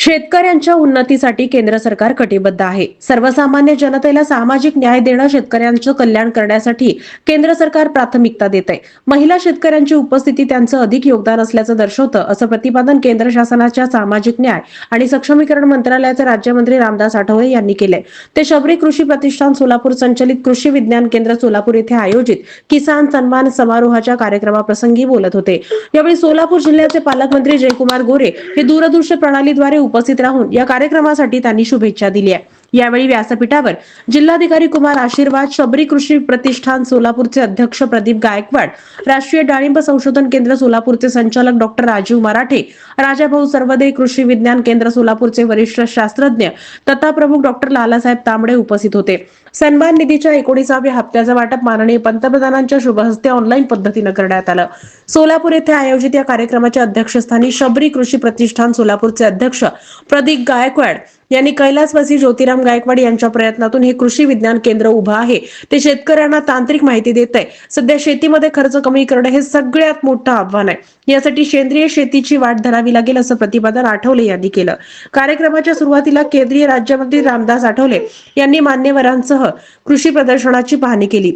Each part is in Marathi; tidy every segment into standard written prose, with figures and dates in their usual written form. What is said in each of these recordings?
शेतकऱ्यांच्या उन्नतीसाठी केंद्र सरकार कटिबद्ध आहे. सर्वसामान्य जनतेला सामाजिक न्याय देणं, शेतकऱ्यांचं कल्याण करण्यासाठी केंद्र सरकार प्राथमिकता देत आहे. महिला शेतकऱ्यांची उपस्थिती त्यांचं अधिक योगदान असल्याचं दर्शवतं, असं प्रतिपादन केंद्र शासनाच्या सामाजिक न्याय आणि सक्षमीकरण मंत्रालयाचे राज्यमंत्री रामदास आठवले यांनी केले. ते शबरी कृषी प्रतिष्ठान सोलापूर संचलित कृषी विज्ञान केंद्र सोलापूर येथे आयोजित किसान सन्मान समारोहाच्या कार्यक्रमाप्रसंगी बोलत होते. यावेळी सोलापूर जिल्ह्याचे पालकमंत्री जयकुमार गोरे हे दूरदृश्य प्रणालीद्वारे उपस्थित राहून या कार्यक्रमासाठी त्यांनी शुभेच्छा दिल्या. यावेळी व्यासपीठावर जिल्हाधिकारी कुमार आशीर्वाद, शबरी कृषी प्रतिष्ठान सोलापूरचे अध्यक्ष प्रदीप गायकवाड, राष्ट्रीय डाळिंब संशोधन केंद्र सोलापूरचे संचालक डॉक्टर राजीव मराठे, राजाभाऊ सर्वदे कृषी विज्ञान केंद्र सोलापूरचे वरिष्ठ शास्त्रज्ञ तथा प्रमुख डॉक्टर लालासाहेब तांबडे उपस्थित होते. सन्मान निधीच्या 19व्या हप्त्याचं वाटप माननीय पंतप्रधानांच्या शुभ हस्ते ऑनलाईन पद्धतीने करण्यात आलं. सोलापूर येथे आयोजित या कार्यक्रमाच्या अध्यक्षस्थानी शबरी कृषी प्रतिष्ठान सोलापूरचे अध्यक्ष प्रदीप गायकवाड यांनी कैलासवासी ज्योतिराम गायकवाड यांच्या प्रयत्नातून हे कृषी विज्ञान केंद्र उभं आहे. ते शेतकऱ्यांना तांत्रिक माहिती देत आहे. सध्या शेतीमध्ये खर्च कमी करणं हे सगळ्यात मोठं आव्हान आहे. यासाठी सेंद्रिय शेतीची वाट धरावी लागेल, असं प्रतिपादन आठवले यांनी केलं. कार्यक्रमाच्या सुरुवातीला केंद्रीय राज्यमंत्री रामदास आठवले यांनी मान्यवरांसह कृषी प्रदर्शनाची पाहणी केली.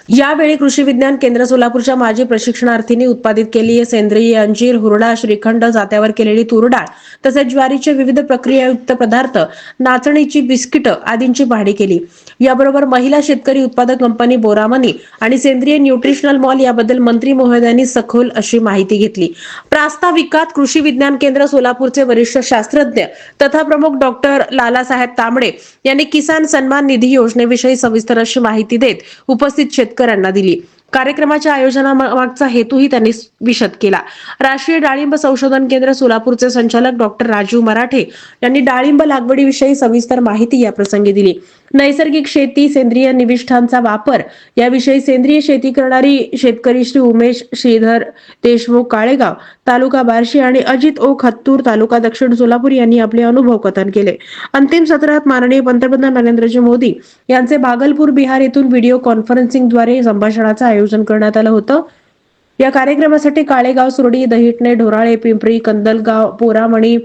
यावेळी कृषी विज्ञान केंद्र सोलापूरच्या माजी प्रशिक्षणार्थींनी उत्पादित केलेली सेंद्रिय अंजीर, हुरडा, श्रीखंड, जात्यावर केलेली तूर डाळ तसेच ज्वारीचे विविध प्रक्रियायुक्त पदार्थ, नाचणीची बिस्किट आदींची पाहणी केली. याबरोबर महिला शेतकरी उत्पादक कंपनी बोरामनी आणि सेंद्रिय न्यूट्रिशनल मॉल याबद्दल मंत्री महोदयांनी सखोल अशी माहिती घेतली. प्रास्ताविकात कृषी विज्ञान केंद्र सोलापूरचे वरिष्ठ शास्त्रज्ञ तथा प्रमुख डॉक्टर लालासाहेब तांबडे यांनी किसान सन्मान निधी योजनेविषयी सविस्तर अशी माहिती देत उपस्थित शेतकऱ्यांना दिली. कार्यक्रमाच्या आयोजनामागचा हेतूही त्यांनी विशद केला. राष्ट्रीय डाळिंब संशोधन केंद्र सोलापूरचे संचालक डॉक्टर राजीव मराठे यांनी डाळिंब लागवडीविषयी सविस्तर माहिती या प्रसंगी दिली. नैसर्गिक शेती, सेंद्रिय निविष्ठांचा वापर याविषयी सेंद्रिय शेती करणारी शेतकरी श्री उमेश श्रीधर देशमुख काळेगाव तालुका बार्शी आणि अजित ओक हत्तूर तालुका दक्षिण सोलापूर यांनी आपले अनुभव कथन केले. अंतिम सत्रात माननीय पंतप्रधान नरेंद्रजी मोदी यांचे भागलपूर बिहार येथून व्हिडिओ कॉन्फरन्सिंगद्वारे संभाषणाचं आयोजन करण्यात आलं होतं. या कार्यक्रमासाठी काळेगाव, सुरडी, दहिटणे, ढोराळे, पिंपरी, कंदलगाव, पोरामणी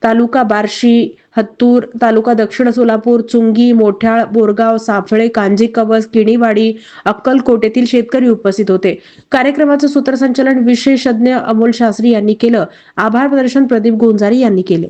तालुका बार्शी, हत्तूर तालुका दक्षिण सोलापूर, चुंगी, मोठ्याळ, बोरगाव, साफळे, कांजी कवस, किणीवाडी, अक्कलकोट येथील शेतकरी उपस्थित होते. कार्यक्रमाचं सूत्रसंचालन विशेषज्ञ अमोल शास्त्री यांनी केलं. आभार प्रदर्शन प्रदीप गोंजारी यांनी केले.